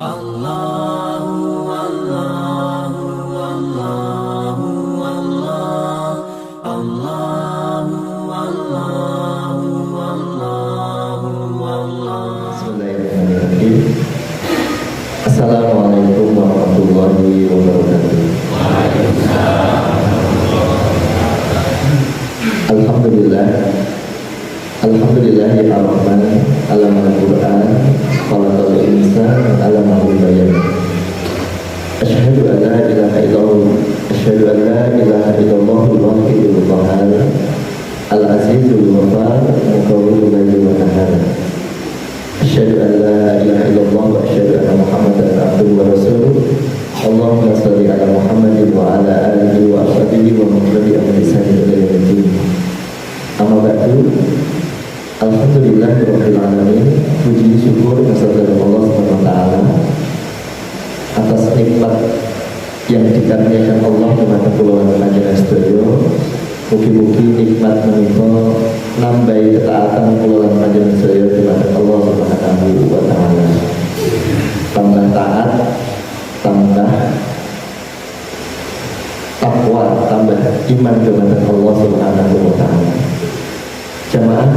Bismillahirrahmanirrahim. Assalamualaikum warahmatullahi wabarakatuh. Alhamdulillah. Alhamdulillahirrahman alamal Qur'an khalaqal insan alamal bayan. Asyhadu an la ilaha illallah asyhadu an la ilaha illallahul wahidul qahhar al-azizul ghaffar muqawwirul laili wan nahar. Asyhadu an la ilaha illallah wa asyhadu anna Muhammadan abduhu wa rasuluh. Allahumma shalli ala Muhammadin wa ala alihi wa ashabihi wa man tabi'ahum bi ihsan ila yaumil din. Amma ba'du. Alhamdulillahirabbil alamin. Puji syukur kepada Allah Subhanahu wa taala atas nikmat yang dikaruniakan Allah kepada kula panjenengan sedaya. Mugi-mugi nikmat menika nambahi ketaatan kula lan panjenengan sedaya kepada Allah Subhanahu wa taala. Tambah taat, tambah takwa, tambah iman kepada Allah Subhanahu wa taala. Jamaah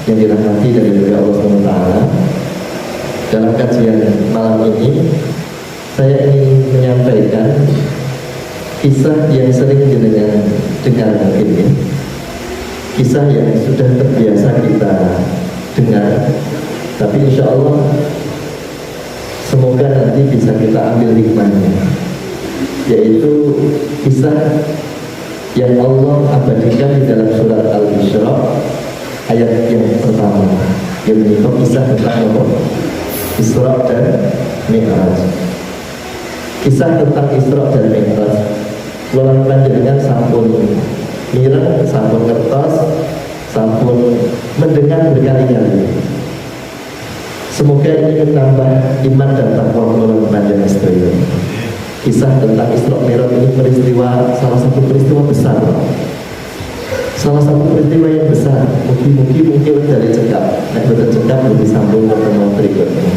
yang dirahmati dari Allah Subhanahu wa taala, dalam kajian malam ini saya ingin menyampaikan kisah yang sering jenengan dengar mungkin ya. Kisah yang sudah terbiasa kita dengar, tapi insya Allah semoga nanti bisa kita ambil hikmahnya, yaitu kisah yang Allah abadikan di dalam surat Al-Isra ayat yang pertama, yang menyebut kisah tentang Isra dan Mi'raj. Kisah tentang Isra dan Mi'raj Walang panjenengan sampun mireng, sampun ngertos, sampun mendengar berkali-kali. Semoga ini menambah iman dan takwa walang panjenengan sedaya. Kisah tentang Isra Mi'raj ini salah satu peristiwa besar. Salah satu peristiwa yang besar. Mungkin dari cekap. Nah, betul cekap lebih sambung pertemuan berikutnya.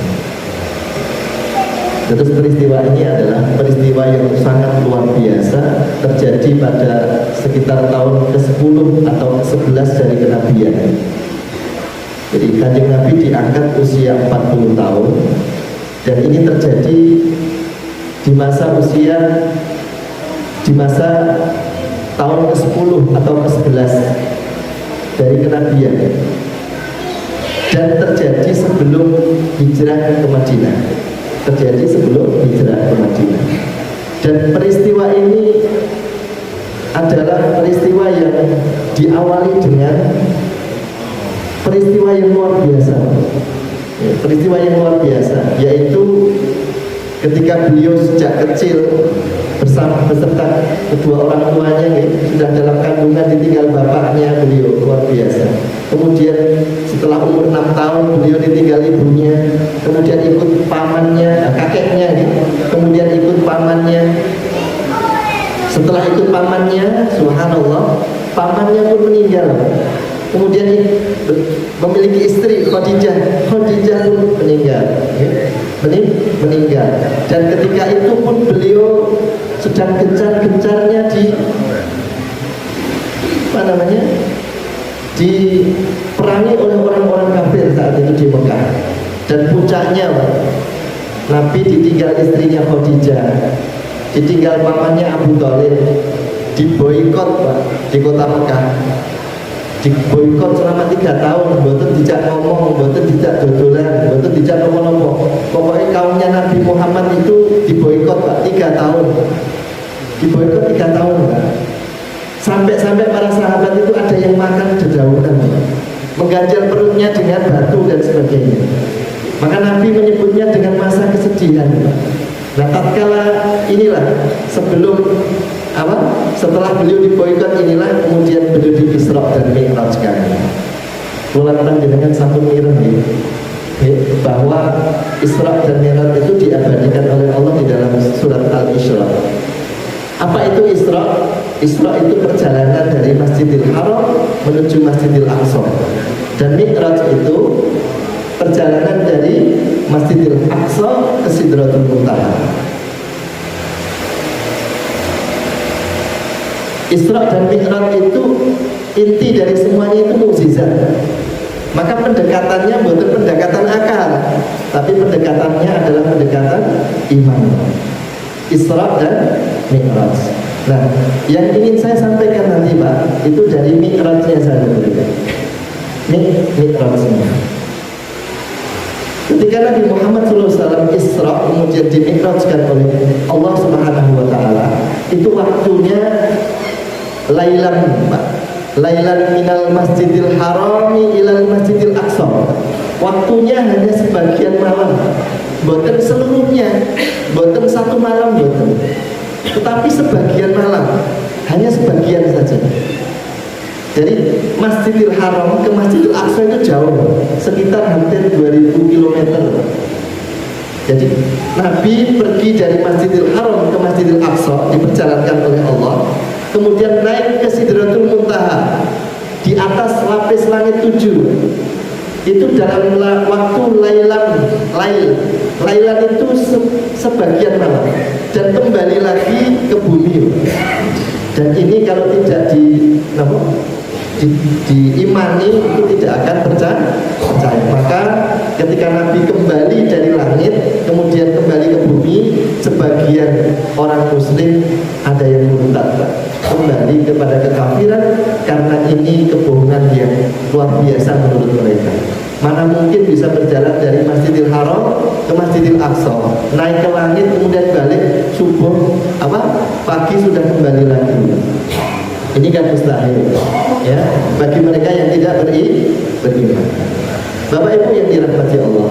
Terus peristiwa ini adalah peristiwa yang sangat luar biasa, terjadi pada sekitar tahun ke-10 atau ke-11 dari kenabian. Jadi Kanjeng Nabi diangkat usia 40 tahun, dan ini terjadi di masa tahun ke-10 atau ke-11 dari kenabian, dan terjadi sebelum hijrah ke Madinah. Dan peristiwa ini adalah peristiwa yang diawali dengan peristiwa yang luar biasa, yaitu ketika beliau sejak kecil beserta kedua orang tuanya sudah dalam kandungan, ditinggal bapaknya, beliau luar biasa. Kemudian setelah umur 6 tahun beliau ditinggal ibunya, kemudian ikut pamannya, kakeknya, kemudian ikut pamannya. Setelah ikut pamannya, subhanallah, pamannya pun meninggal. Kemudian memiliki istri Khadijah pun meninggal. Dan ketika itu pun beliau sedang gencar-gencarnya diperangi oleh orang-orang kafir saat itu di Mekah. Dan puncaknya Nabi ditinggal istrinya Khadijah, ditinggal pamannya Abu Thalib, diboikot di kota Mekah, diboikot selama 3 tahun, mboten dijak ngomong, mboten dijak dodolan, mboten dijak nopo-nopo. Pokoknya kaumnya Nabi Muhammad itu diboikot 3 tahun. Diboikot 3 tahun, Pak. Sampai para sahabat itu ada yang makan dedaunan, mengganjal perutnya dengan batu dan sebagainya. Maka Nabi menyebutnya dengan masa kesedihan. Nah, tatkala inilah setelah beliau diboikot inilah kemudian beliau di Isra dan Mi'raj kami. Ulang panjenengan satu mireng bahwa Isra dan Mi'raj itu diabadikan oleh Allah di dalam surat Al-Isra. Apa itu Isra? Isra itu perjalanan dari Masjidil Haram menuju Masjidil Aqsa. Dan Mi'raj itu perjalanan dari Masjidil Aqsa ke Sidratul Sidratul Muntaha. Isra dan Mi'raj itu inti dari semuanya itu mukjizat. Maka pendekatannya bukan pendekatan akal, tapi pendekatannya adalah pendekatan iman. Isra dan Mi'raj. Nah, yang ingin saya sampaikan nanti Pak, itu dari Mi'rajnya saya berikan. Mi'rajnya. Ketika Nabi Muhammad SAW Isra kemudian dimi'rajkan oleh Allah Subhanahu wa Ta'ala, itu waktunya lailan Pak. Lailan minal masjidil harami ilal masjidil aqsa. Waktunya hanya sebagian malam, bukan seluruhnya, bukan satu malam, bukan, tetapi sebagian malam, hanya sebagian saja. Jadi Masjidil Haram ke Masjidil Aqsa itu jauh, sekitar hampir 2000 km. Jadi Nabi pergi dari Masjidil Haram ke Masjidil Aqsa, diperjalankan oleh Allah, kemudian naik ke Sidratul Muntaha, di atas lapis langit 7. Itu dalam waktu lailan itu sebagian malam, dan kembali lagi ke bumi. Dan ini kalau tidak diimani itu tidak akan percaya. Maka ketika Nabi kembali dari langit kemudian kembali ke bumi, sebagian orang muslim ada yang murtad, kembali kepada kekafiran karena ini kebohongan yang luar biasa menurut mereka. Mana mungkin bisa berjalan dari Masjidil Haram ke Masjidil Aqsa, naik ke langit kemudian balik subuh pagi sudah kembali lagi. Ini kan mustahil, ya, bagi mereka yang tidak beriman. Bapak Ibu yang dirahmati Allah,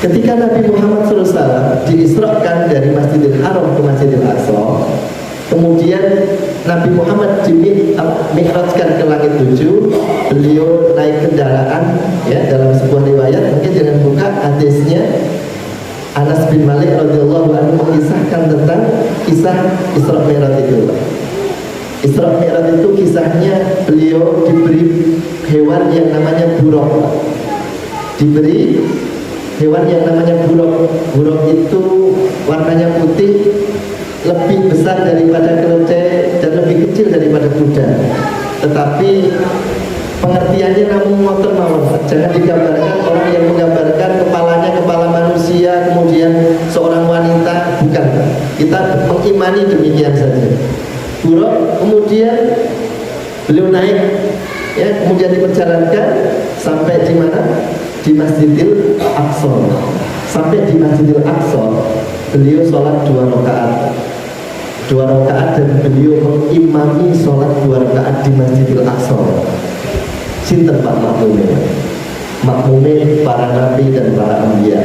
ketika Nabi Muhammad SAW diisrakan dari Masjidil Haram ke Masjidil Aqsa, kemudian Nabi Muhammad dimi'rajkan ke langit 7, beliau naik kendaraan, ya, dalam sebuah riwayat, mungkin jangan buka hadisnya. Anas bin Malik radhiyallahu anhu mengisahkan tentang kisah Isra Mi'raj itu. Isra Mi'raj itu kisahnya beliau diberi hewan yang namanya buraq. Diberi hewan yang namanya buraq. Buraq itu warnanya putih, lebih besar daripada keledai dan lebih kecil daripada kuda. Tetapi pengertiannya namun ngoten mawon. Jangan digambarkan orang yang menggambarkan kepalanya kepala manusia, kemudian seorang wanita, bukan. Kita mengimani demikian saja. Buraq, kemudian beliau naik, ya, kemudian diperjalankan sampai di mana? Di Masjidil Aqsa. Sampai di Masjidil Aqsa, beliau sholat 2 rakaat. 2 rakaat dan beliau mengimami sholat 2 rakaat di Masjidil Aqsa. Sinten Pak makmumnya? Makmumnya para nabi dan para anbiya.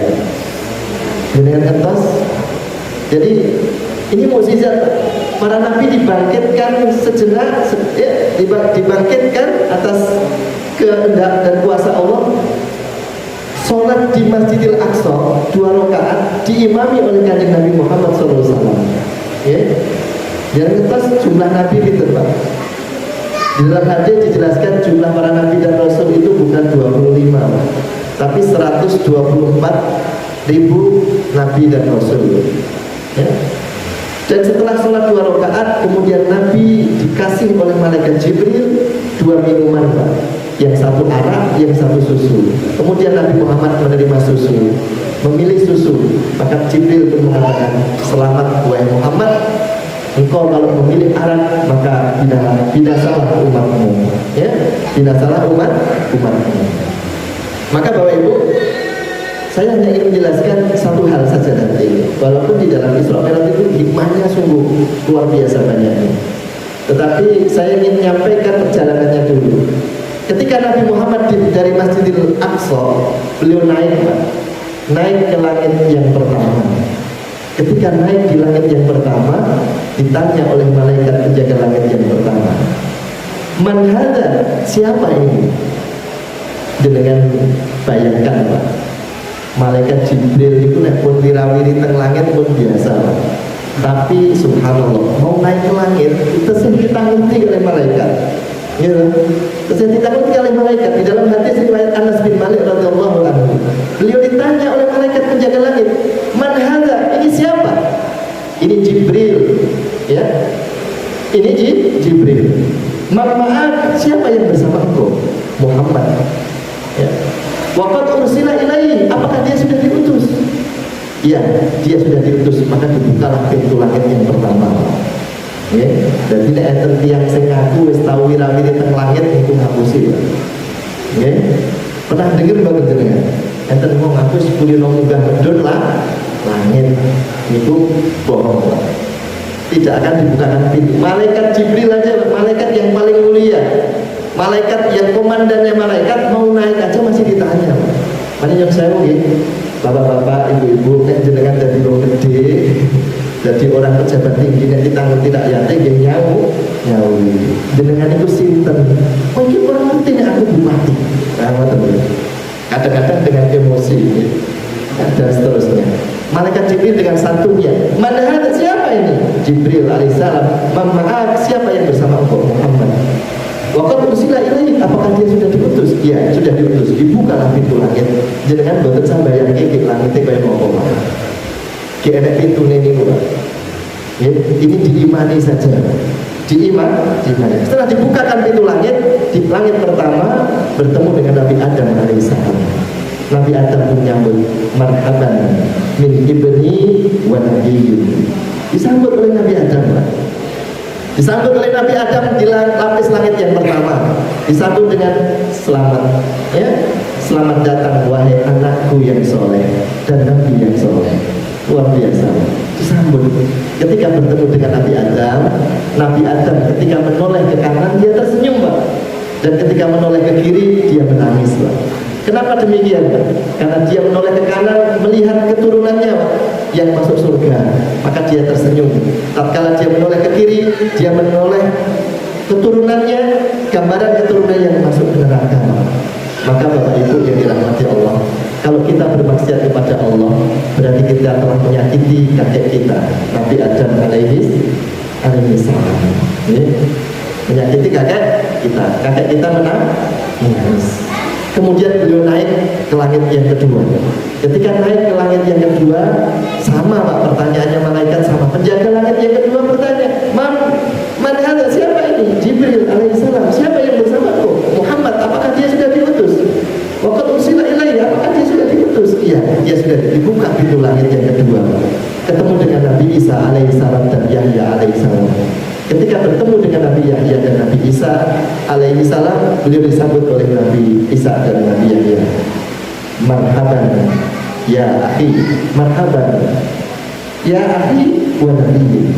Dengan kertas. Jadi ini mukjizat. Para nabi dibangkitkan sejenak, dibangkitkan atas kehendak dan kuasa Allah. Sholat di Masjidil Aqsa 2 rakaat diimami oleh Kanjeng Nabi Muhammad SAW. Ya, yang kertas jumlah nabi itu Pak. Di dalam hadis dijelaskan jumlah para nabi dan rasul itu bukan 25, tapi 124.000 nabi dan rasul. Ya. Dan setelah sholat 2 rakaat, kemudian Nabi dikasih oleh malaikat Jibril 2 minuman, Pak. Yang satu arak, yang satu susu. Kemudian Nabi Muhammad menerima susu, memilih susu. Maka Jibril pun mengatakan, selamat wahai Muhammad, engkau kalau memilih arak maka binasalah umatmu, ya, binasalah umatmu. Maka Bapak Ibu, saya hanya ingin menjelaskan satu hal saja nanti. Walaupun di dalam Isra Mi'raj itu hikmahnya sungguh luar biasa banyaknya, tetapi saya ingin menyampaikan perjalanannya dulu. Ketika Nabi Muhammad dari Masjidil Aqsa, beliau naik ke langit yang pertama. Ketika naik di langit yang pertama, ditanya oleh malaikat penjaga langit yang pertama, "Man hadza? Siapa ini?" Dengan bayangkan Pak, malaikat Jibril itu nek pun wirawiri teng langit pun biasa Pak. Tapi subhanallah, mau naik ke langit itu sing kita ngerti oleh malaikat. Ya, terus ditakut oleh malaikat. Di dalam hadis riwayat Anas bin Malik radhiyallahu anhu, beliau ditanya oleh malaikat penjaga langit, "Man hadza?" Ini siapa? Ini Jibril. Ya. Ini Jibril. Ma'ak, siapa yang bersama engkau? Muhammad. Ya. Waqad ursila ilaihi, apakah dia sudah diutus? Iya, dia sudah diutus. Maka dibukalah pintu langit yang pertama. Ya, dan tidak enten tiang sing ngaku wis tau wirawiri teng langit niku ngapusi. Ya. Pernah dengar banget jenengan? Enten wong ngaku sepulino munggah medhun lah langit niku bohong. Tidak akan dibukakan pintu. Malaikat Jibril aja, malaikat yang paling mulia, malaikat yang komandannya malaikat mau naik aja masih ditanya. Mana yang saya mau bapak-bapak, ibu-ibu, kan jenengan dari wong gede, jadi orang pejabat tinggi yang ditanggung tidak yatim, yang nyawu, jenengan itu sinten. Mungkin orang ngerti nih aku bupati. Nah, kadang-kadang dengan emosi, dan seterusnya. Malaikat Jibril dengan santunnya, mana siapa ini? Jibril alaihissalam. Maaf, siapa yang bersama engkau? Muhammad. Waqad ursila ilaihi, apakah dia sudah diutus? Iya, sudah diutus. Dibukalah pintu langit. Jenengan boten sambayang iki langite kaya apa. Ki enek pintune niku. Ya, ini diimani saja. Diimani. Setelah dibukakan pintu langit, di langit pertama bertemu dengan Nabi Adam alaihissalam. Nabi Adam menyambut, marhaban min ibni wa nabiyyun. Disambut oleh Nabi Adam. Disambut oleh Nabi Adam di lapis langit yang pertama. Disambut dengan selamat, ya, selamat datang wahai anakku yang soleh dan Nabi yang soleh. Luar biasa. Disambut. Ketika bertemu dengan Nabi Adam ketika menoleh ke kanan dia tersenyum, Pak. Dan ketika menoleh ke kiri dia menangis, Pak. Kenapa demikian? Karena dia menoleh ke kanan melihat keturunannya, Pak, yang masuk surga, maka dia tersenyum. Tatkala dia menoleh ke kiri, dia menoleh keturunannya, gambaran keturunan yang masuk ke neraka. Maka Bapak Ibu yang dirahmati Allah, kalau kita bermaksiat kepada Allah, berarti kita telah menyakiti kakek kita, Nabi Adam alaihissalam. Menyakiti kakek kita menangis. Kemudian beliau naik ke langit yang kedua. Ketika naik ke langit yang kedua, sama Pak pertanyaannya malaikat sama. Penjaga langit yang kedua bertanya, Man hadza, siapa ini? Jibril alaihissalam. Siapa yang bersamaku? Muhammad. Apakah dia sudah diutus? Waqad ursila ilaihi, apakah dia sudah diutus? Iya, dia sudah dibuka pintu langit yang kedua. Ketemu dengan Nabi Isa alaihissalam dan Yahya alaihissalam. Ketika bertemu dengan Nabi Yahya dan Nabi Isa alaihissalam, beliau disambut oleh Nabi Isa dan Nabi Yahya. Marhaban ya akhi, marhaban ya akhi wa nabiyyi.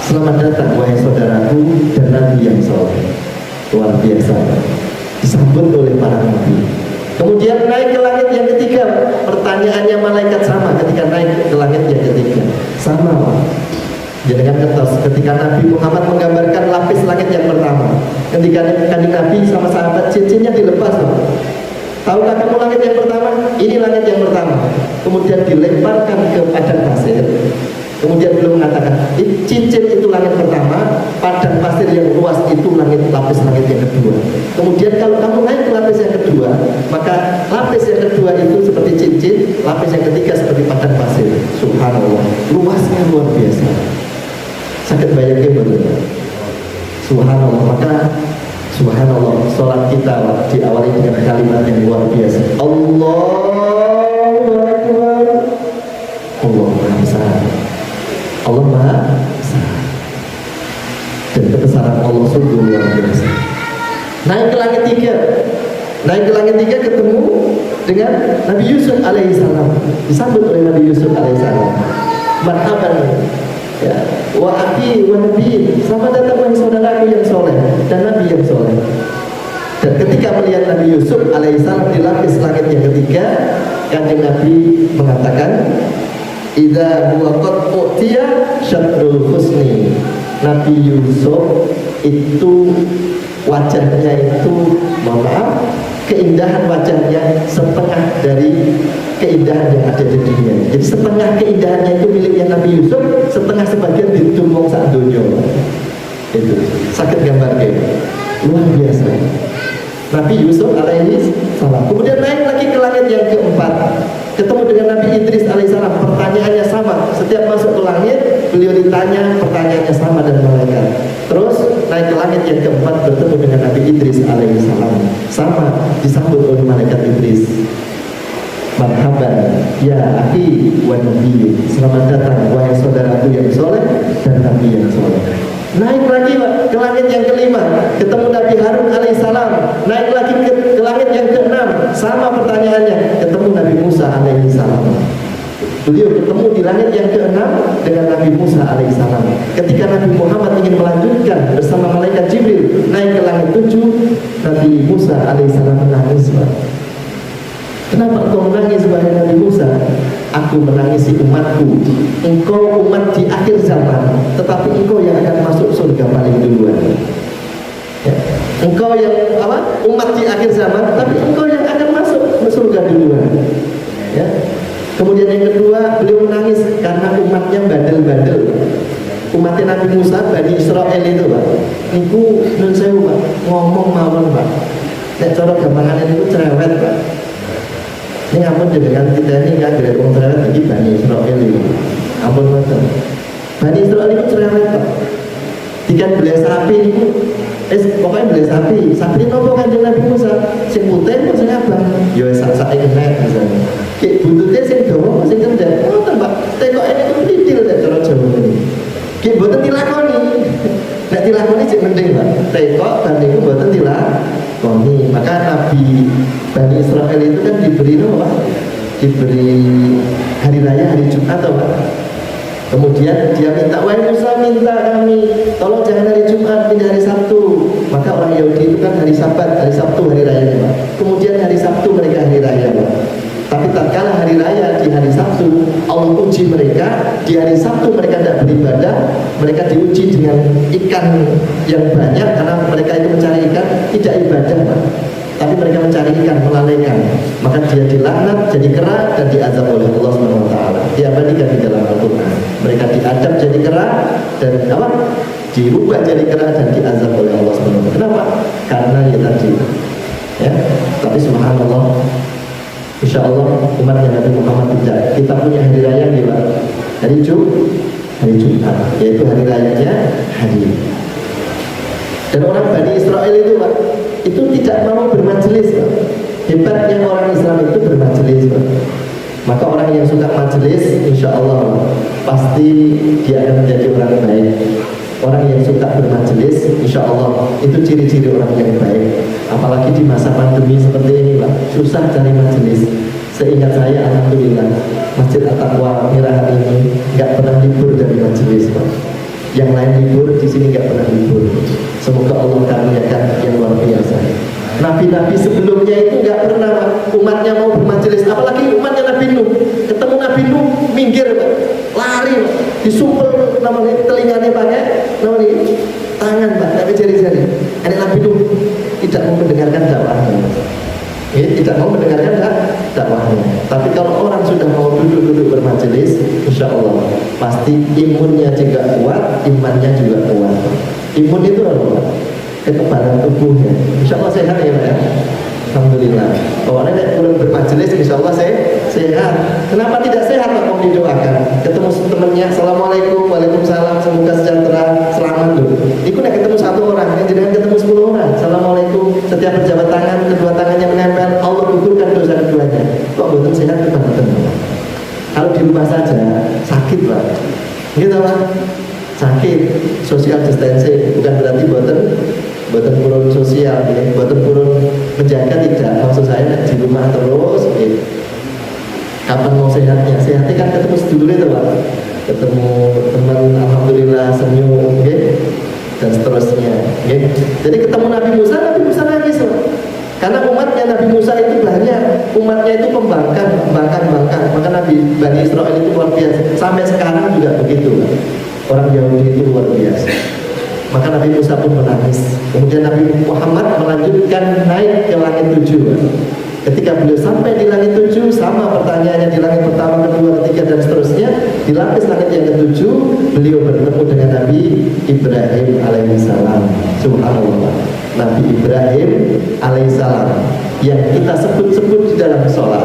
Selamat datang wahai saudaraku dan Nabi yang saleh. Luar biasa. Disambut oleh para nabi. Kemudian naik ke langit yang ketiga. Pertanyaannya malaikat sama ketika naik ke langit yang ketiga. Sama, Pak. Jangan kertas ketika Nabi Muhammad menggambarkan lapis langit yang pertama. Ketika Nabi sama sahabat cincinnya dilepas, tahukah kamu langit yang pertama? Ini langit yang pertama. Kemudian dilemparkan ke padang pasir. Kemudian beliau mengatakan, cincin itu langit pertama, padang pasir yang luas itu lapis langit yang kedua. Kemudian kalau kamu naik ke lapis yang kedua, maka lapis yang kedua itu seperti cincin, lapis yang ketiga seperti padang pasir. Subhanallah, luasnya luar biasa. Sakit bayangin betul. Subhanallah. Maka subhanallah, sholat kita diawali dengan kalimat yang luar biasa. Allahu Akbar. Allah Maha Besar. Allah Maha Besar. Dan kebesaran Allah sungguh luar biasa. Naik ke langit tiga ketemu dengan Nabi Yusuf alaihissalam. Disambut oleh Nabi Yusuf alaihissalam. Marhaban ya, wa akhi wa nabi, selamat datang wahai saudaraku yang soleh dan Nabi yang soleh. Dan ketika melihat Nabi Yusuf alaihissalam di lapis langit yang ketiga, Kanjeng Nabi mengatakan, idza huwa qad utiya syatrul husni. Nabi Yusuf itu wajahnya itu, mohon maaf, keindahan wajahnya setengah dari keindahan yang ada di dunia. Jadi setengah keindahannya itu miliknya Nabi Yusuf, setengah sebagian ditumong sak donya. Itu sakit gambar kayak luar biasa. Nabi Yusuf alaihi salam kemudian naik lagi ke langit yang keempat, ketemu dengan Nabi Idris alaihissalam. Pertanyaannya sama, setiap masuk ke langit beliau ditanya pertanyaannya sama dan malaikat. Terus naik ke langit yang keempat bertemu dengan Nabi Idris alaihissalam, sama disambut oleh malaikat Idris. Marhaban ya akhi wa nabi, selamat datang wahai saudaraku yang soleh dan nabi yang soleh. Naik lagi ke langit yang kelima, ketemu Nabi Harun alaihissalam. Naik lagi ke langit yang keenam, sama pertanyaannya, ketemu Nabi Musa alaihissalam. Beliau ketemu di langit yang keenam dengan Nabi Musa alaihissalam. Ketika Nabi Muhammad ingin melanjutkan bersama malaikat Jibril naik ke langit 7, Nabi Musa alaihissalam menangis. Kenapa engkau menangis wahai Nabi Musa? Aku menangisi umatku. Engkau umat di akhir zaman, tetapi engkau yang akan masuk surga paling duluan. Ya. Engkau yang apa? Umat di akhir zaman, tapi engkau yang akan masuk surga duluan. Ya. Kemudian yang kedua, beliau menangis karena umatnya bandel-bandel. Umatnya Nabi Musa, Bani Israel itu, Pak. Niku nun sewu, Pak. Ngomong mawon, Pak. Nek cara gampangan itu cerewet, Pak. Ini ampun dengan kita ini kan dari orang cerewet lagi Bani Israel ini. Ampun macam Bani Israel itu cerewet, Pak. Tiga belas sapi itu, pokoknya belas sapi. Sapi ini nopo kan Nabi Musa. Sing putih, sing abang. Yo sak enek misalnya. Kayak buntutnya sing dawa, sing kendek. Oh Pak, tekok ini itu lidil dek cara Jawa ini. Kayak buatan dilakoni. Nek dilakoni sih mending, Pak. Tekok dan itu buatan dilakoni. Maka Nabi Bani Israel itu kan diberi apa? Diberi hari raya hari Jumat, Pak. Kemudian dia minta, wahai Musa, minta kami tolong jangan hari Jumat, pindah hari Sabtu. Maka orang Yahudi itu kan hari Sabat, hari Sabtu hari raya, Pak. Kemudian hari Sabtu mereka hari raya, Pak. Tapi tatkala hari raya di hari Sabtu, Allah uji mereka. Di hari Sabtu mereka tidak beribadah, mereka diuji dengan ikan yang banyak karena mereka itu mencari ikan, tidak ibadah, Pak. Tapi mereka mencari ikan, melalaikan. Maka dia dilaknat, jadi kera dan diazab oleh Allah SWT. Diabadikan di dalam Al-Quran. Mereka diadab jadi kera dan apa? Dirubah jadi kera dan diazab oleh Allah SWT. Kenapa? Karena ya tadi. Ya, tapi subhanallah, insya Allah umatnya Nabi Muhammad tidak. Kita punya hari raya nih, Pak. Hari Jumat, yaitu hari rayanya hari. Dan orang Bani Israel itu, Pak, itu tidak mau bermajelis, Pak. Hebatnya orang Islam itu bermajelis, Pak. Maka orang yang suka majelis, insya Allah pasti dia akan menjadi orang baik. Orang yang suka bermajelis, insya Allah itu ciri-ciri orang yang baik. Apalagi di masa pandemi seperti ini, Pak, susah cari majelis. Seingat saya, alhamdulillah, Masjid At-Taqwa Merah ini nggak pernah libur dari majelis, Pak. Yang lain libur, di sini nggak pernah libur. Semoga Allah karuniakan yang luar biasa. Nabi-nabi sebelumnya itu nggak pernah, Pak, umatnya mau bermajelis. Apalagi umatnya Nabi Nuh. Ketemu Nabi Nuh, minggir, Pak. Lari, Pak. Disumpel namanya telinganya pakai namanya tangan, Pak, pakai jari-jari. Ini Nabi Nuh tidak mau mendengarkan dakwahnya. Tidak mau mendengarkan dakwahnya. Tapi kalau orang sudah mau duduk-duduk bermajelis, insya Allah pasti imunnya juga kuat, imannya juga kuat. Imun itu apa? Kekebalan tubuhnya. Insya Allah sehat ya, Pak ya. Alhamdulillah. Pokoknya nek kurang bermajelis, insya Allah saya sehat. Kenapa tidak sehat, Pak? Mau didoakan. Ketemu temannya, assalamualaikum, waalaikumsalam, semoga sejahtera, selamat dulu. Iku nek ketemu satu orang, yang jangan ketemu 10 orang. Assalamualaikum, setiap berjabat tangan, kedua tangannya menempel, Allah gugurkan dosa keduanya. Kok betul sehat kebangetan? Kalau di rumah saja sakit, Pak. Gitu, Pak. Sakit, social distancing, bukan berarti buatan purun sosial, ya. Buatan purun menjaga tidak. Maksud saya di rumah terus, ya. Kapan mau sehatnya? Sehatnya kan ketemu sedulur itu, Pak. Ketemu teman, alhamdulillah senyum, ya. Dan seterusnya, ya. Jadi ketemu Nabi Musa nangis, Pak. Karena umatnya Nabi Musa itu banyak, umatnya itu pembangkang. Maka Nabi Bani Israel itu luar biasa. Sampai sekarang juga begitu, Pak. Orang Yahudi itu luar biasa. Maka Nabi Musa pun menangis. Kemudian Nabi Muhammad melanjutkan naik ke langit 7. Ketika beliau sampai di langit 7, sama pertanyaannya di langit pertama, kedua, ketiga, dan seterusnya. Di lapis langit yang ketujuh beliau bertemu dengan Nabi Ibrahim alaihissalam. Subhanallah, Nabi Ibrahim alaihissalam yang kita sebut-sebut di dalam sholat.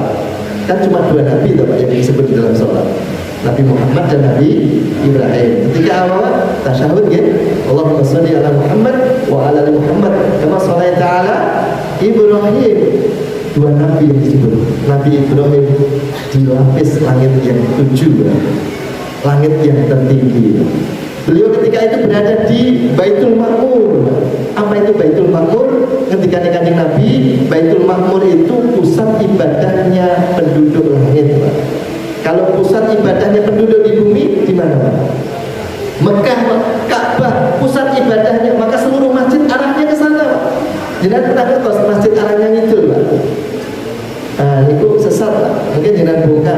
Kan cuma dua nabi yang disebut di dalam sholat, Nabi Muhammad dan Nabi Ibrahim. Ketika awal tasyahud ya, Allahumma sholli ala Muhammad wa ala ali Muhammad kama shallaita ala Ibrahim. Dua nabi yang disebut. Nabi Ibrahim di lapis langit yang ketujuh, langit yang tertinggi. Beliau ketika itu berada di Baitul Ma'mur. Apa itu Baitul Ma'mur? Ketika Kanjeng Nabi, Baitul Ma'mur itu pusat ibadahnya penduduk langit. Kalau pusat ibadahnya penduduk di bumi di mana, Pak? Mekah, Ka'bah, pusat ibadahnya, maka seluruh masjid arahnya ke sana, Pak. Jangan pernah ngertos masjid arahnya ngidul, Pak. Nah, itu sesat, Pak. Mungkin jangan buka.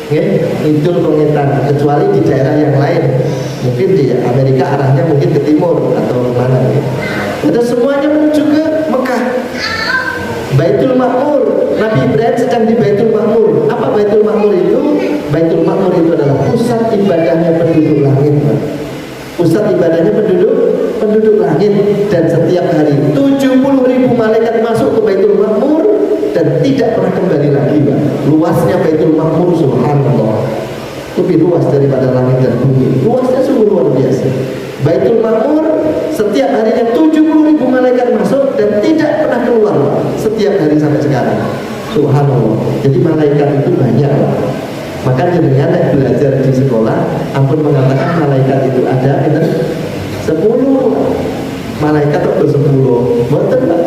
Ngidul pengetan, kecuali di daerah yang lain. Mungkin di Amerika arahnya mungkin ke timur atau mana ya. Itu semuanya menuju ke Mekah. Baitul Ma'mur, Nabi Ibrahim sedang di Baitul Ma'mur. Apa Baitul Ma'mur itu? Baitul Ma'mur itu adalah pusat ibadahnya penduduk langit, Pak. Pusat ibadahnya penduduk langit. Dan setiap hari 70.000 malaikat masuk ke Baitul Ma'mur dan tidak pernah kembali lagi, Pak. Luasnya Baitul Ma'mur, subhanallah, lebih luas daripada langit dan bumi. Luasnya sungguh luar biasa. Baitul Ma'mur setiap harinya 70.000 malaikat masuk dan tidak pernah keluar, Pak. Setiap hari sampai sekarang. Subhanallah. Jadi malaikat itu banyak, Pak. Maka jenengan belajar di sekolah, ampun mengatakan malaikat itu ada 10 malaikat atau 10. Betul, Pak.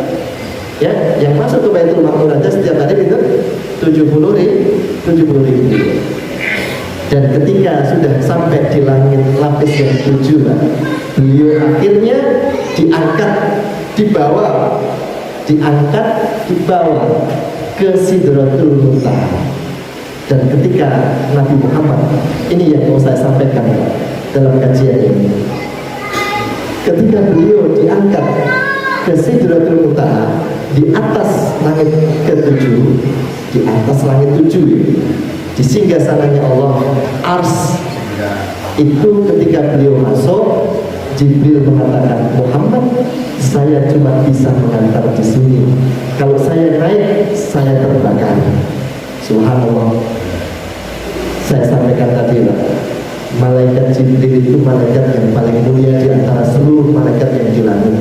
Ya, yang masuk ke Baitul Ma'mur aja setiap hari itu 70.000. Dan ketika sudah sampai di langit lapis yang ketujuh, beliau akhirnya dibawa ke Sidratul Muntaha. Dan ketika Nabi Muhammad, ini yang mau saya sampaikan dalam kajian ini, ketika beliau diangkat ke Sidratul Muntaha, di atas langit ketujuh, di atas langit tujuh, di singgasananya Allah, Ars, itu ketika beliau masuk, Jibril mengatakan, Muhammad, saya cuma bisa mengantar di sini. Kalau saya naik, saya terbakar. Subhanallah. Saya sampaikan tadi, Pak, malaikat Jibril itu malaikat yang paling mulia di antara seluruh malaikat yang di langit.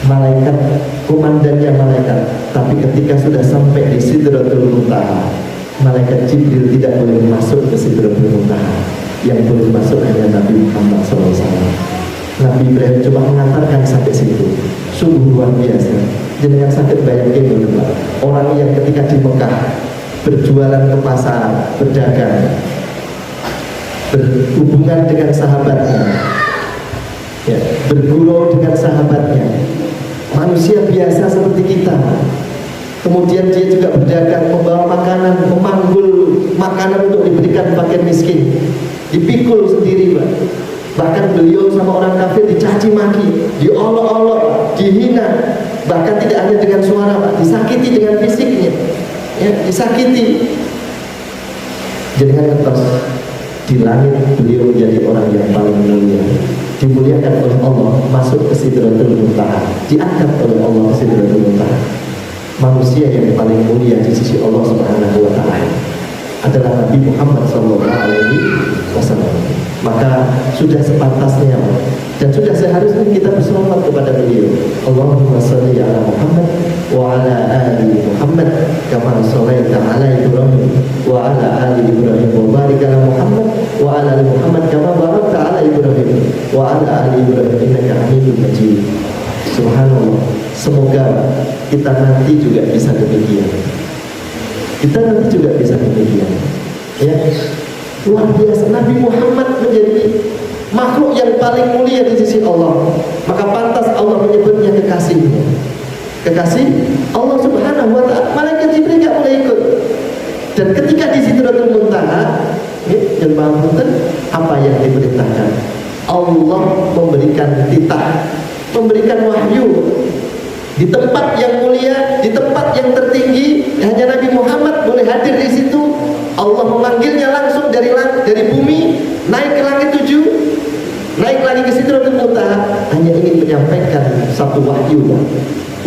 Malaikat, komandannya malaikat. Tapi ketika sudah sampai di Sidratul Muntaha, malaikat Jibril tidak boleh masuk ke Sidratul Muntaha. Yang boleh masuk hanya Nabi Muhammad SAW. Nabi Ibrahim cuma mengantarkan sampai situ. Sungguh luar biasa. Jangan sakit bayangin dulu, Pak. Orang yang ketika di Mekah berjualan ke pasar, berdagang, berhubungan dengan sahabatnya, ya, bergurau dengan sahabatnya, manusia biasa seperti kita. Kemudian dia juga berdagang, membawa makanan, memanggul makanan untuk diberikan fakir miskin, dipikul sendiri, Pak. Bahkan beliau sama orang kafir dicaci maki, diolok-olok, dihina. Bahkan tidak hanya dengan suara, Pak, disakiti dengan fisiknya, ya, disakiti. Jangan ngetos, di langit beliau menjadi orang yang paling mulia, dimuliakan oleh Allah, masuk ke Sidratul Muntaha, diangkat oleh Allah ke Sidratul Muntaha. Manusia yang paling mulia di sisi Allah Subhanahu wa Ta'ala adalah Nabi Muhammad SAW. Maka sudah sepantasnya dan sudah seharusnya kita berselawat kepada beliau. Allahumma sholli ala Muhammad wa ala ali Muhammad kama shallaita ala Ibrahim wa ala ali Ibrahim wa barik ala Muhammad wa ala ali Muhammad kama barakta ala Ibrahim wa ala ali Ibrahim innaka Hamidum Majid. Subhanallah. Semoga kita nanti juga bisa demikian. Kita nanti juga bisa demikian. Ya, luar biasa. Nabi Muhammad menjadi makhluk yang paling mulia di sisi Allah. Maka pantas Allah menyebutnya kekasihnya. Kekasih Allah Subhanahu wa Ta'ala. Malaikat Jibril tidak boleh ikut. Dan ketika di Sidratul Muntaha, dan apa yang diperintahkan? Allah memberikan titah, memberikan wahyu. Di tempat yang mulia, di tempat yang tertinggi, hanya Nabi Muhammad boleh hadir di situ. Allah memanggilnya satu wahyu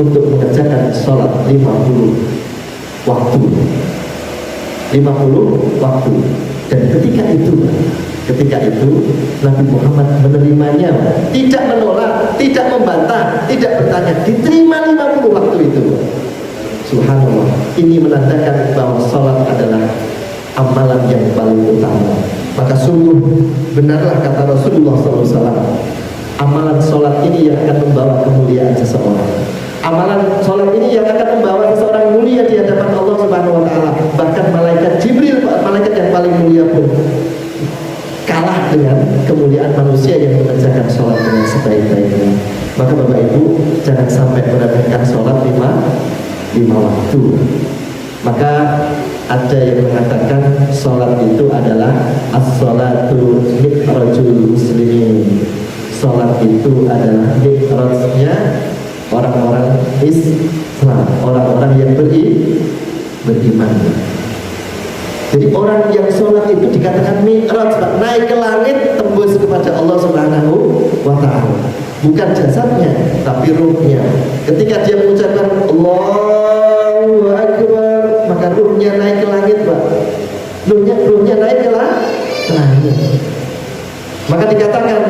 untuk mengerjakan sholat 50 waktu. 50 waktu. Dan ketika itu Nabi Muhammad menerimanya, tidak menolak, tidak membantah, tidak bertanya, diterima 50 waktu itu. Subhanallah, ini menandakan bahwa sholat adalah amalan yang paling utama. Maka sungguh benarlah kata Rasulullah SAW, amalan sholat ini yang akan membawa kemuliaan seseorang. Amalan sholat ini yang akan membawa seseorang mulia di hadapan Allah Subhanahu Wa Taala. Bahkan malaikat Jibril, malaikat yang paling mulia pun kalah dengan kemuliaan manusia yang mengerjakan sholat dengan sebaik-baiknya. Maka Bapak Ibu, jangan sampai meremehkan sholat 5 waktu. Maka ada yang mengatakan sholat itu adalah as-sholatu mi'rajul muslimin. Sholat itu adalah mi'rajnya orang-orang Islam, orang-orang yang beriman. Jadi orang yang sholat itu dikatakan mi'raj, naik ke langit, tembus kepada Allah Subhanahu wa Ta'ala. Bukan jasadnya, tapi ruhnya. Ketika dia mengucapkan Allahu Akbar, maka ruhnya naik ke langit, Pak. Ruhnya naik ke langit. Maka dikatakan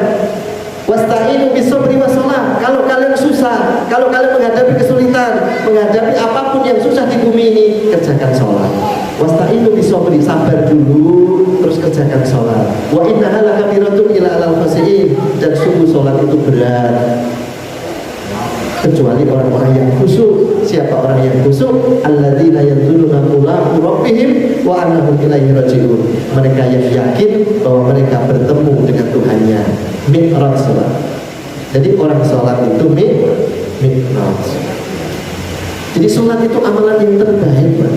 wasta'inu bis-sabri was-shalah. Kalau kalian susah, kalau kalian menghadapi kesulitan, menghadapi apapun yang susah di bumi ini, kerjakan sholat. Wasta'inu bis-sabri, sabar dulu, terus kerjakan sholat. Wa innaha lakabiratun ila alal khashi'in, dan sungguh sholat itu berat. Kecuali orang-orang yang khusyuk. Siapa orang yang khusyuk? Alladzina yadhununa mulaqu rabbihim wa annahum ilaihi raji'un. Mereka yang yakin bahwa mereka bertemu dengan Tuhannya. Mi'raj sholat. Jadi orang sholat itu mi'raj. Jadi sholat itu amalan yang terbaik, Pak.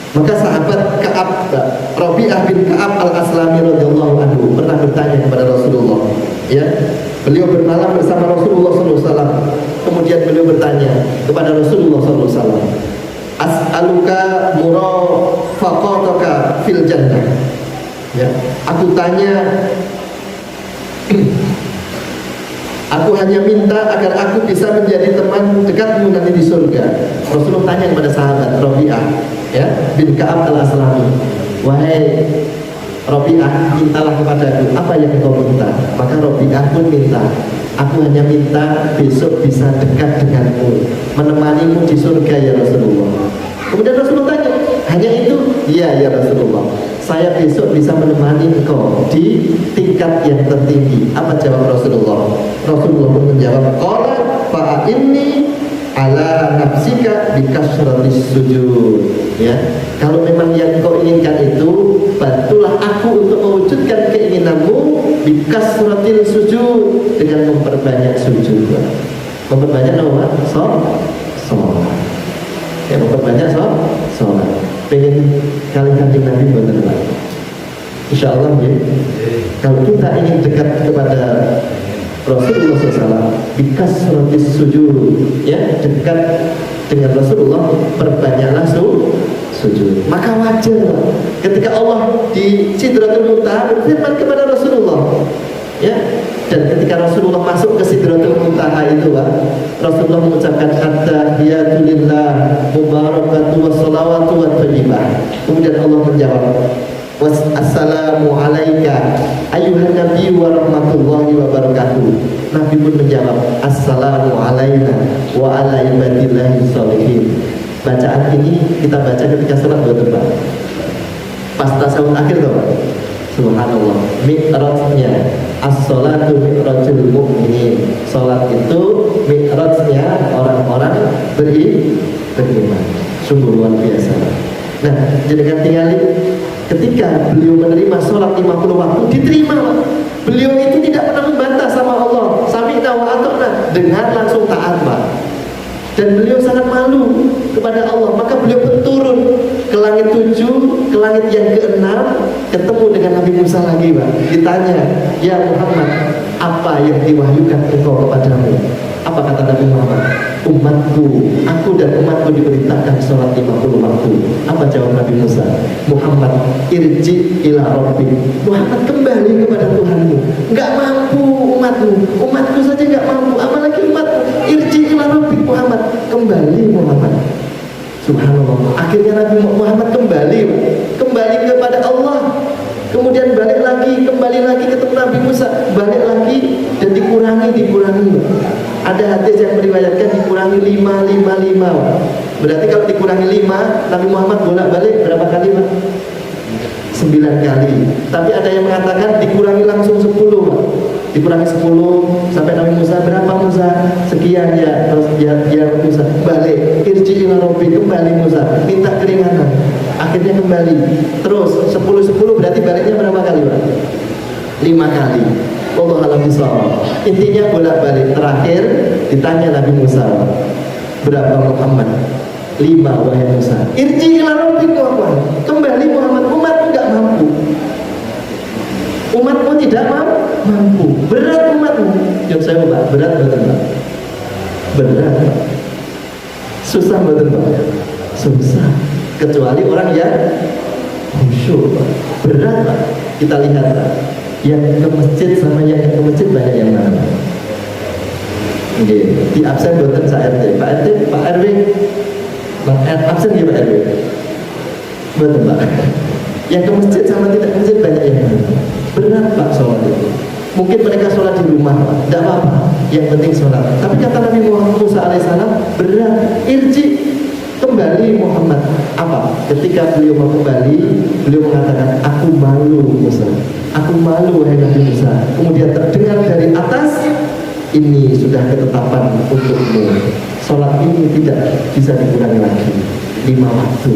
Maka sahabat Ka'ab, Rabi'ah bin Ka'ab al-Aslami radhiyallahu anhu pernah bertanya kepada Rasulullah, ya. Beliau bermalam bersama Rasulullah SAW. Kemudian beliau bertanya kepada Rasulullah SAW, as'aluka murafaqataka fil jannah. Ya, aku tanya, aku hanya minta agar aku bisa menjadi teman dekatmu nanti di surga. Rasulullah tanya kepada sahabat Rabi'ah, ya, bin Ka'ab al-Aslami, wahai Rabi'ah, mintalah kepadaku apa yang kau minta. Maka Rabi'ah pun minta, aku hanya minta besok bisa dekat denganmu, menemanimu di surga ya Rasulullah. Kemudian Rasulullah tanya, hanya itu? Iya ya Rasulullah, saya besok bisa menemani engkau di tingkat yang tertinggi. Apa jawab Rasulullah? Rasulullah pun menjawab, qala fa'inni ala nafsika bikasratis sujud. Ya, kalau memang yang kau inginkan itu, bantulah aku untuk mewujudkan keinginanmu bikasratil sujud, dengan memperbanyak sujud. Memperbanyak apa? Sholat. Ya, memperbanyak sholat. Pengen kali kanjeng Nabi bener lah. Insya Allah ya. Kalau kita ingin dekat kepada Rasulullah SAW, bikasratis sujud, ya, dekat dengan Rasulullah, perbanyaklah sujud. Maka wajar ketika Allah di Sidratul Muntaha berfirman kepada Rasulullah, ya, dan ketika Rasulullah masuk ke Sidratul Muntaha itu, Pak, Rasulullah mengucapkan at-tahiyatu lillah mubarakatu wassalawatu wa thayyibah. Kemudian Allah menjawab, wassalamu alaika ayyuhan nabi wa rahmatullahi wa barakatuh. Nabi pun menjawab, assalamu alaina wa ala ibadillahi sholihin. Bacaan ini kita baca ketika salat, betul Pak? Pas tasawuf akhir tuh, Pak. Subhanallah, mi'rajnya as-sholatu mi'rajul mu'minin. Salat itu mi'rajnya orang-orang beriman. Sungguh luar biasa. Nah, jadikan tinggal ketika beliau menerima sholat 50 waktu, diterima. Beliau itu tidak pernah membantah sama Allah, sami'na wa ata'na, dengar langsung taat, Pak. Dan beliau sangat malu kepada Allah. Maka beliau pun turun ke langit 7, ke langit yang ke-6, ketemu dengan Nabi Musa lagi, Pak. Ditanya, ya Muhammad, apa yang diwahyukan engkau kepadamu? Apa kata Nabi Muhammad? Umatku, aku dan umatku diperintahkan sholat 50 waktu. Apa jawab Nabi Musa? Muhammad, irji ila rabbik. Muhammad, kembali kepada Tuhanmu. Enggak mampu umatmu saja enggak mampu, apalagi umatmu. rabbik Muhammad, kembali Muhammad. Subhanallah. Akhirnya Nabi Muhammad kembali kepada Allah. Kemudian balik lagi, kembali lagi ketemu Nabi Musa, balik lagi dan dikurangi. Ada hadis yang meriwayatkan dikurangi 5. Berarti kalau dikurangi 5, Nabi Muhammad bolak-balik berapa kali, Pak? 9 kali. Tapi ada yang mengatakan dikurangi langsung 10, Pak. Dikurangi 10 sampai Nabi Musa, berapa Musa? Sekian ya. Terus ya Musa balik, irji ila rabbi, kembali Musa, minta keringanan. Akhirnya kembali. Terus 10 berarti baliknya berapa kali, Pak? 5 kali. Wallahu a'lam bishawab. Intinya bolak-balik. Terakhir ditanya Nabi Musa, berapa Muhammad? 5 wahai Musa. Irji ila rabbik Muhammad, kembali Muhammad. Umatmu enggak mampu. Umatmu tidak mampu. Berat umatmu. Jawab saya, Pak, berat betul, Pak. Berat, Pak. Susah betul, Pak. Susah. Kecuali orang yang khusyuk, Pak. Berat, Pak. Kita lihat, Pak. Yang ke masjid sama yang ke masjid banyak yang mana? Oke, di absen buatan saya RT. Pak RT, Pak RW. Absen ya Pak RW. Betul, Pak. Yang ke masjid sama tidak ke masjid banyak yang mana? Berat, Pak, sholat itu. Mungkin mereka sholat di rumah, Pak, tidak apa-apa. Yang penting sholat. Tapi kata Nabi Muhammad Musa alaihissalam, berat. Irji, kembali Muhammad. Apa? Ketika beliau mau kembali, beliau mengatakan, aku malu Musa. Aku malu wahai Nabi Musa. Kemudian terdengar dari atas, ini sudah ketetapan untukmu. Sholat ini tidak bisa dikurangi lagi. 5 waktu.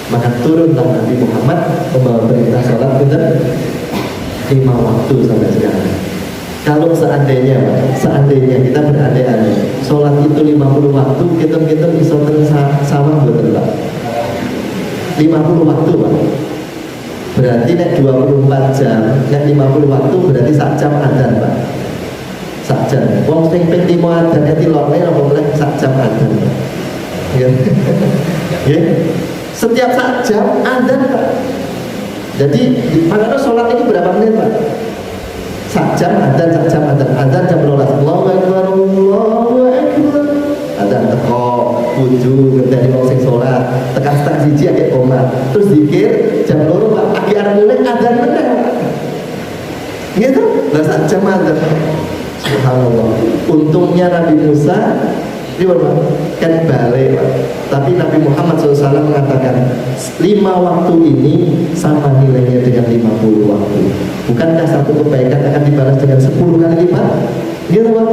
Maka turunlah Nabi Muhammad membawa perintah sholat benar 5 waktu sampai sekarang. Kalau seandainya kita berandai-andai sholat itu 50 waktu, kita isoter sawah betul, Pak. 50 waktu, Pak. Berarti nek 24 jam, nek 50 waktu berarti sak jam adzan, Pak. Sak jam. Wong sing ping 5 adzan nek tilokne apa boleh sak jam adzan. Nggih. Setiap sak jam adzan, Pak. Jadi padahal sholat itu berapa menit, Pak? Sak jam adzan jam 12. Allahu Akbar, Allahu Akbar. Adzan teko wudu dari wong sing sholat, tekan setengah siji akeh koma. Terus zikir jam 2, Pak. Akeh arep mulai adzan meneh. Gitu. Lah sak jam adzan. Subhanallah. Untungnya Nabi Musa kan balik, Pak. Tapi Nabi Muhammad SAW mengatakan 5 waktu ini sama nilainya dengan 50 waktu. Bukankah satu kebaikan akan dibalas dengan 10 kali lipat? Gitu, Pak.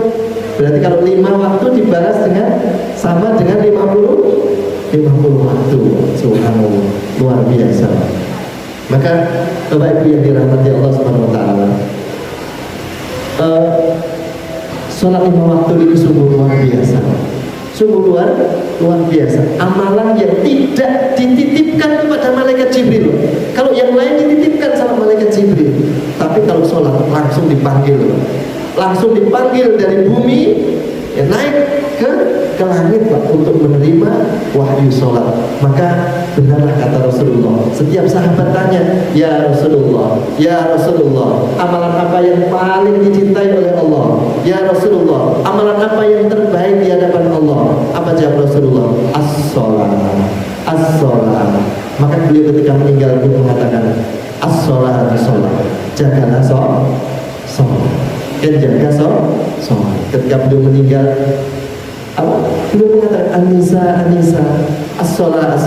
Berarti kalau 5 waktu dibalas dengan sama dengan 50 waktu. Subhanallah, luar biasa. Maka Bapak Ibu yang dirahmati Allah Subhanahu wa taala, sholat 5 waktu ini sungguh luar biasa. Sungguh luar biasa. Amalan yang tidak dititipkan kepada malaikat Jibril. Kalau yang lain dititipkan sama malaikat Jibril, tapi kalau sholat langsung dipanggil dari bumi, ya, naik ke langit, Pak, untuk menerima wahyu sholat. Maka benarlah kata Rasulullah. Setiap sahabat tanya, ya Rasulullah, amalan apa yang paling dicintai oleh Allah? Ya Rasulullah, amalan apa yang terbaik di hadapan Allah? Apa jawab Rasulullah? As-sholat. Maka beliau ketika meninggal pun mengatakan, as-sholat, jagalah sholat. Dan jaga sholat. Ketika beliau meninggal, beliau mengatakan Anisa, as-sholat.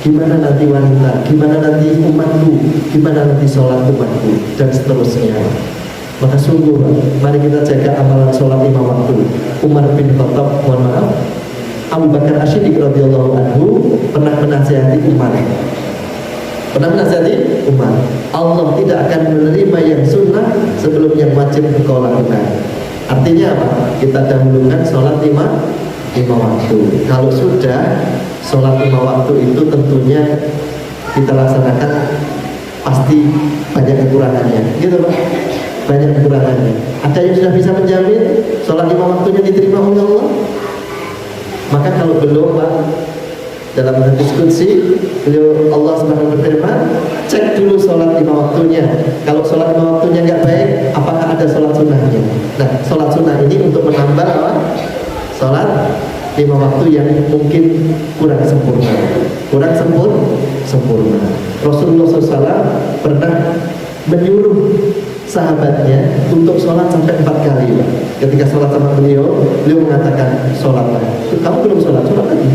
Gimana nanti wanita, gimana nanti umatku, gimana nanti sholat umatku, dan seterusnya. Maka sungguh, mari kita jaga amalan sholat 5 waktu. Umar bin Khattab, mohon maaf, Abu Bakar As-Siddiq radhiyallahu anhu pernah menasihati Umar. Allah tidak akan menerima yang sunnah sebelum yang wajib engkau lakukan. Artinya apa? Kita dahulukan sholat 5 waktu. Kalau sudah sholat 5 waktu itu tentunya kita laksanakan, pasti banyak kekurangannya, gitu, Pak. Banyak kekurangannya. Ada yang sudah bisa menjamin sholat 5 waktunya diterima oleh Allah? Maka kalau belum, Pak, dalam hadis qudsi beliau Allah Subhanahu berfirman, cek dulu sholat 5 waktunya. Kalau sholat 5 waktunya nggak baik, apakah ada sholat sunnahnya? Nah, sholat sunnah ini untuk menambah apa? sholat 5 waktu yang mungkin kurang sempurna. Rasulullah SAW pernah menyuruh sahabatnya untuk sholat sampai 4 kali. Ketika sholat sama beliau mengatakan sholatlah. Kamu belum sholat lagi.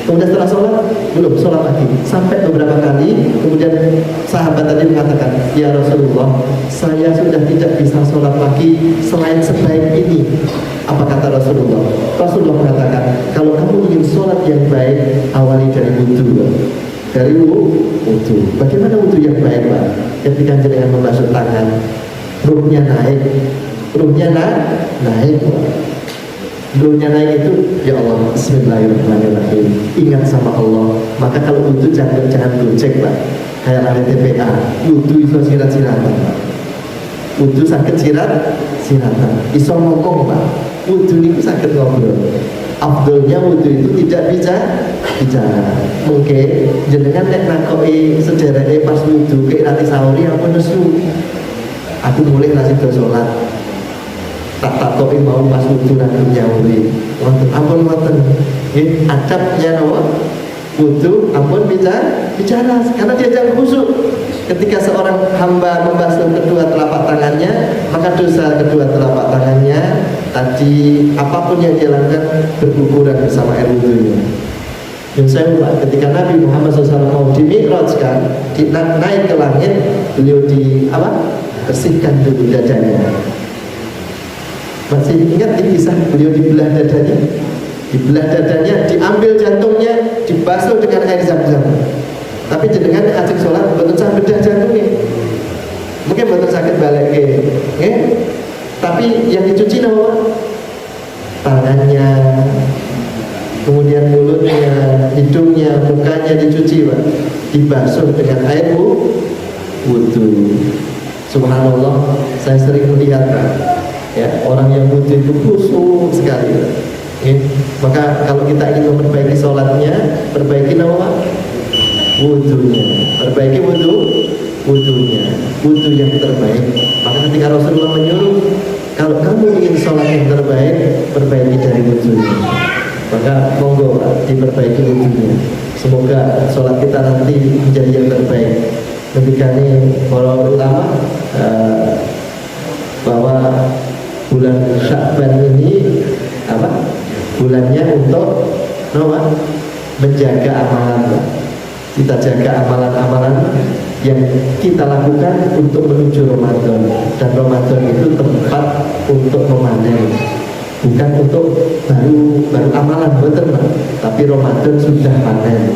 Kemudian setelah sholat, belum sholat lagi. Sampai beberapa kali, kemudian sahabat tadi mengatakan, ya Rasulullah, saya sudah tidak bisa sholat lagi selain sebaik ini. Apa kata Rasulullah? Rasulullah mengatakan, kalau kamu ingin sholat yang baik, awali dari wudhu. Dari wudhu. Bagaimana wudhu yang baik, Pak? Ketika jenengan membasuh tangan, ruhnya naik. Ruhnya naik itu, ya Allah, bismillahirrahmanirrahim. Ingat sama Allah. Maka kalau wudhu jangan gocek, Pak. Kayak lari TPA. Wudhu itu sirat-siratan, Pak. Wudhu sakit sirat-siratan. Iso ngomong, Pak. Wudhu itu sakit ngobrol. Afdolnya wudhu itu tidak bicara. Mungkin jenengan nek nakoi sejarahnya pas wudhu kayak nanti sahuri apa nesu. Aku mulai nasi sholat. Tak takoi mau pas wudhu nanti nyawuri. Ampun wonten. Adabnya nawa wudhu ampun bicara karena dia jangan khusyuk. Ketika seorang hamba membasuh kedua telapak tangannya, maka dosa kedua telapak tangannya tadi apapun yang dia lakukan berguguran bersama air wudhunya. Dan saya lupa ketika Nabi Muhammad SAW mau dimi'rajkan, naik ke langit, beliau bersihkan dulu dadanya. Masih ingat ini kisah beliau dibelah dadanya? Dibelah dadanya, diambil jantungnya, dibasuh dengan air zam-zam. Tapi jenengan ajak sholat betul sah bedah jantungnya. Mungkin betul sakit balik tapi yang dicuci nama tangannya, kemudian mulutnya, hidungnya, mukanya dicuci, Pak. Dibasuh dengan air wudhu. Subhanallah, saya sering melihat, Pak, ya, orang yang wudhu itu khusyuk sekali. Maka kalau kita ingin memperbaiki sholatnya, perbaiki nama wudhunya, perbaiki wudhunya, wudhu yang terbaik. Maka ketika Rasulullah menyuruh, kalau kamu ingin sholat yang terbaik, perbaiki dari wudhunya. Maka monggo diperbaiki wudhunya. Semoga sholat kita nanti menjadi yang terbaik. Ketika ini para ulama bahwa bulan Sya'ban ini bulannya untuk menjaga amalan. Kita jaga amalan-amalan yang kita lakukan untuk menuju Ramadan. Dan Ramadan itu tempat untuk memanen, bukan untuk baru amalan, betul, tapi Ramadan sudah panen.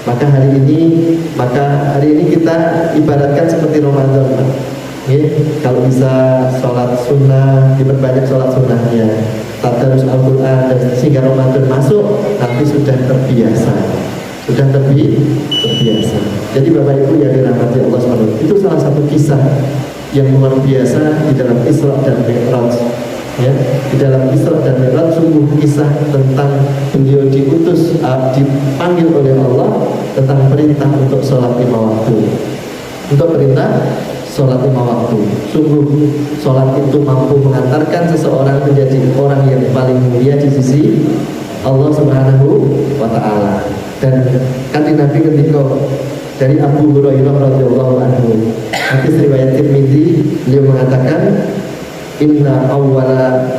Maka hari ini kita ibaratkan seperti Ramadan, Pak. Kalau bisa sholat sunnah, diperbanyak sholat sunnahnya, tadarus Al-Quran, dan sehingga Ramadan masuk nanti sudah terbiasa. Jadi Bapak Ibu yang dirahmati Allah SWT, itu salah satu kisah yang luar biasa di dalam Isra dan Mi'raj. Ya, di dalam Isra dan Mi'raj sungguh kisah tentang beliau diutus, dipanggil oleh Allah tentang perintah untuk sholat 5 waktu. Untuk perintah sholat 5 waktu. Sungguh sholat itu mampu mengantarkan seseorang menjadi orang yang paling mulia di sisi Allah Subhanahu wa Ta'ala. Dan kanjeng Nabi ketika dari Abu Hurairah radhiyallahu anhu, hadis riwayat Tirmidzi, beliau mengatakan, Inna awwala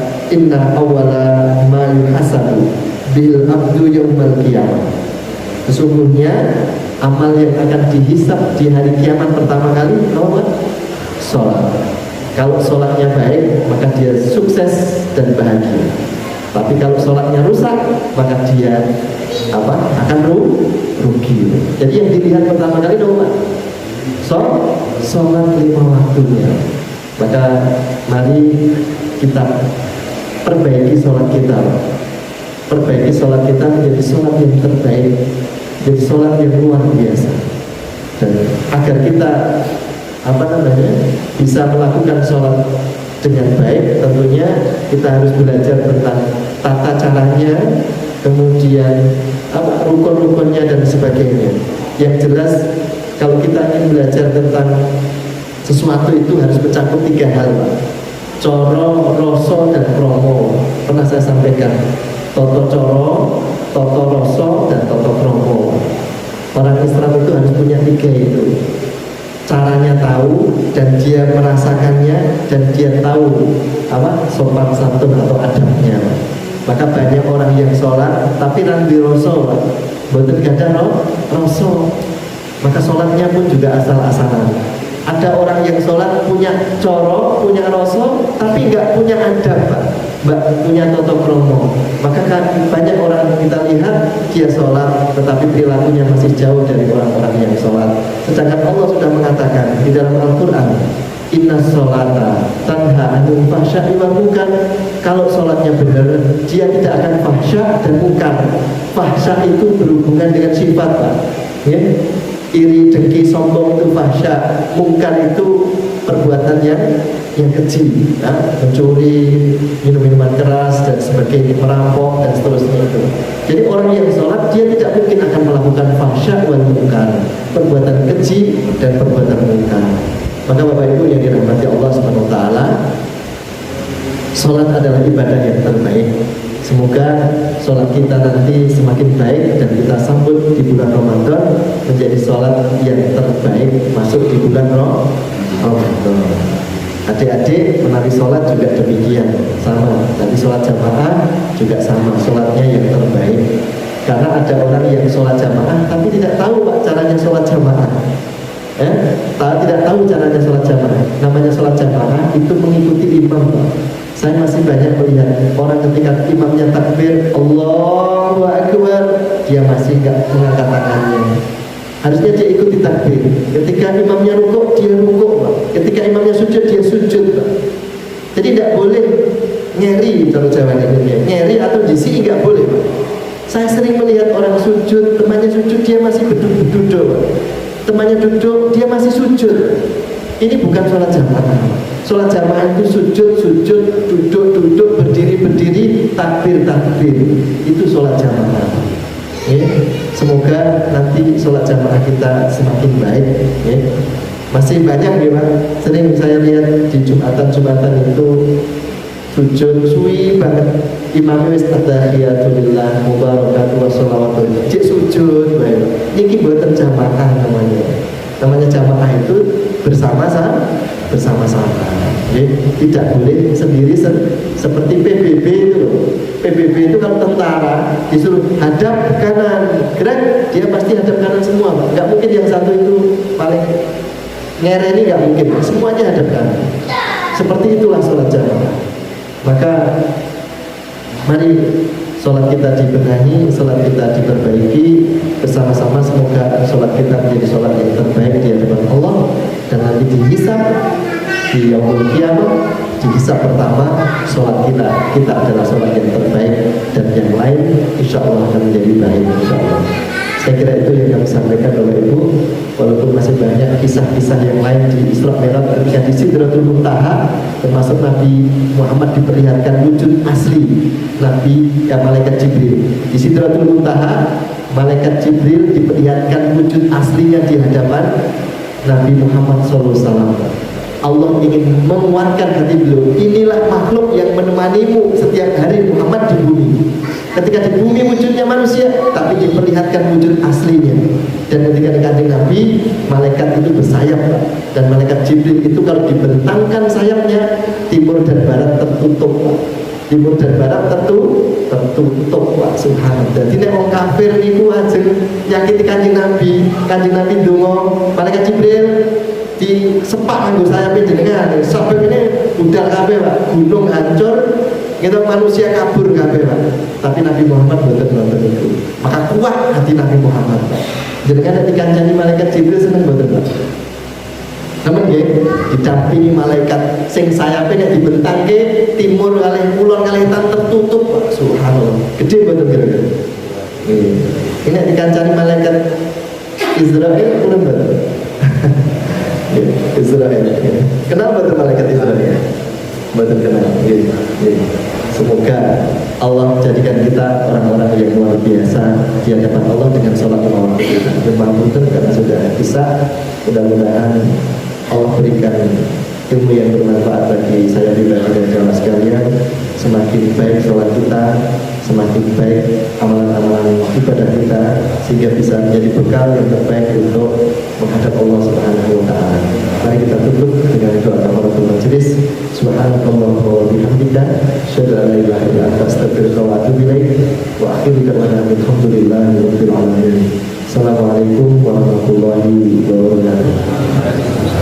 ma yuhasabu bil abdu yaumal qiyamah. Sesungguhnya amal yang akan dihisab di hari kiamat pertama kali sholat. Kalau sholatnya baik, maka dia sukses dan bahagia. Tapi kalau sholatnya rusak, maka dia akan rugi. Jadi yang dilihat pertama kali sholat 5 waktunya. Maka mari kita perbaiki sholat kita. Perbaiki sholat kita menjadi sholat yang terbaik, menjadi sholat yang luar biasa. Dan agar kita bisa melakukan sholat dengan baik, tentunya kita harus belajar tentang tata caranya, kemudian rukun-rukunnya dan sebagainya. Yang jelas kalau kita ingin belajar tentang sesuatu itu harus mencakup 3 hal, Pak. Coro, rasa, dan promo. Pernah saya sampaikan, toto coro, toto roso, dan toto kromo. Orang Islam itu harus punya 3 itu. Caranya tahu, dan dia merasakannya, dan dia tahu apa sopan santun atau adabnya. Maka banyak orang yang sholat tapi rambi roso, betul gada roso. Maka sholatnya pun juga asal-asalan. Ada orang yang sholat punya coro, punya roso, tapi nggak punya adab, Mbak, punya toto kromo. Maka kan banyak orang kita lihat dia sholat, tetapi perilakunya masih jauh dari orang-orang yang sholat. Sedangkan Allah sudah mengatakan di dalam Al-Quran, Inna sholata tanha anil fahsya'i wal munkar. Kalau sholatnya benar, dia tidak akan fahsya dan munkar. Fahsya itu berhubungan dengan sifat, Pak. Ya? Iri, dengki, sombong itu fahsya. Munkar itu perbuatan yang keji, mencuri, minum minuman keras dan sebagainya, merampok dan seterusnya itu. Jadi orang yang sholat dia tidak mungkin akan melakukan fahsya wal munkar, perbuatan keji dan perbuatan munkar. Maka Bapak Ibu yang dirahmati Allah Subhanahu wa taala, sholat adalah ibadah yang terbaik. Semoga sholat kita nanti semakin baik dan kita sambut di bulan Ramadan menjadi sholat yang terbaik masuk di bulan Ramadan. Adik-adik menari sholat juga demikian, sama. Nanti sholat jamaah juga sama, sholatnya yang terbaik. Karena ada orang yang sholat jamaah tapi tidak tahu Pak caranya sholat jamaah. Tidak tahu caranya sholat jamaah. Namanya sholat jamaah itu mengikuti imam, Pak. Saya masih banyak melihat orang ketika imamnya takbir Allahu Akbar, dia masih nggak mengangkat tangannya. Harusnya dia ikuti takbir. Ketika imamnya rukuk, dia rukuk, Pak. Ketika imamnya sujud, dia sujud, Pak. Jadi tidak boleh ngeri, kalau Jawa ini ngeri atau jisi nggak boleh, Pak. Saya sering melihat orang sujud, temannya sujud, dia masih duduk, Pak. Temannya duduk, dia masih sujud. Ini bukan sholat jamaah. Sholat jamaah itu sujud, duduk, berdiri, takbir. Itu sholat jamaah. Ya. Semoga nanti sholat jamaah kita semakin baik. Ya. Masih banyak ya Pak. Sering saya lihat di Jumatan itu sujud suwi banget. Imamnya wis at-tahiyatulillah mubarakatuh wa sholawatulillah. Cik sujud bae. Niki buatan jamaah namanya. Namanya jamaah itu bersama-sama. Ya, tidak boleh sendiri seperti PBB itu loh. PBB itu kalau tentara disuruh hadap kanan, gerak, dia pasti hadap kanan semua, Pak. Nggak mungkin yang satu itu paling ngereni, nggak mungkin. Semuanya hadap kanan. Seperti itulah sholat jamaah. Maka mari sholat kita dibenahi, sholat kita diperbaiki bersama-sama. Semoga sholat kita menjadi sholat yang terbaik di hadapan Allah, dan nanti dihisab di yaumul qiyamah. Dihisab pertama sholat kita adalah sholat yang terbaik, dan yang lain insya Allah akan menjadi baik insya Allah. Saya kira itu yang kami sampaikan Bapak Ibu. Walaupun masih banyak kisah-kisah yang lain di Isra Mi'raj ketika di Sidratul Muntaha, termasuk Nabi Muhammad diperlihatkan wujud asli malaikat Jibril. Di Sidratul Muntaha, malaikat Jibril diperlihatkan wujud aslinya di hadapan Nabi Muhammad SAW. Allah ingin menguatkan hati beliau. Inilah makhluk yang menemanimu setiap hari Muhammad di bumi. Ketika di bumi wujudnya manusia, tapi diperlihatkan wujud aslinya. Dan ketika di kanjeng Nabi, malaikat itu bersayap, Pak. Dan malaikat Jibril itu kalau dibentangkan sayapnya, timur dan barat tertutup, Pak. Timur dan barat tertutup, Pak. Subhanallah. Jadi nek wong kafir niku ajeng nyakiti kanjeng Nabi donga, malaikat Jibril di sepak nganggo sayapnya jenengan. Sebab ini budal kabeh, Pak. Gunung hancur, kita manusia kabur kabeh, Pak. Tapi Nabi Muhammad boten itu. Maka kuat hati Nabi Muhammad, Pak. Jenengan nek dikancani malaikat Jibril seneng boten, Pak. Namun nggih didampingi malaikat sing sayape nek dibentangke timur kalih kulon kalih tan tertutup, Pak. Subhanallah. Gede boten kira-kira. Nggih. Ini dikancani malaikat Israel kurang boten. Israel. Kenapa tuh malaikat Israel? Betul kenal. Semoga Allah jadikan kita orang-orang yang luar biasa di hadapan Allah dengan sholat lima waktu kita. Bermanfaat karena sudah bisa. Mudah-mudahan Allah berikan ilmu yang bermanfaat bagi saya pribadi dan jamaah sekalian. Semakin baik sholat kita, semakin baik amalan-amalan ibadah kita, sehingga bisa menjadi bekal yang terbaik untuk menghadap Allah Subhanahu wa Ta'ala. Mari kita tutup dengan doa kafaratul majelis. Subhanallah wa bihamdika, asyhadu an la ilaha illa anta, astaghfiruka wa atubu ilaik. Wa akhiru da'wana alhamdulillahi rabbil alamin. Assalamualaikum warahmatullahi wabarakatuh.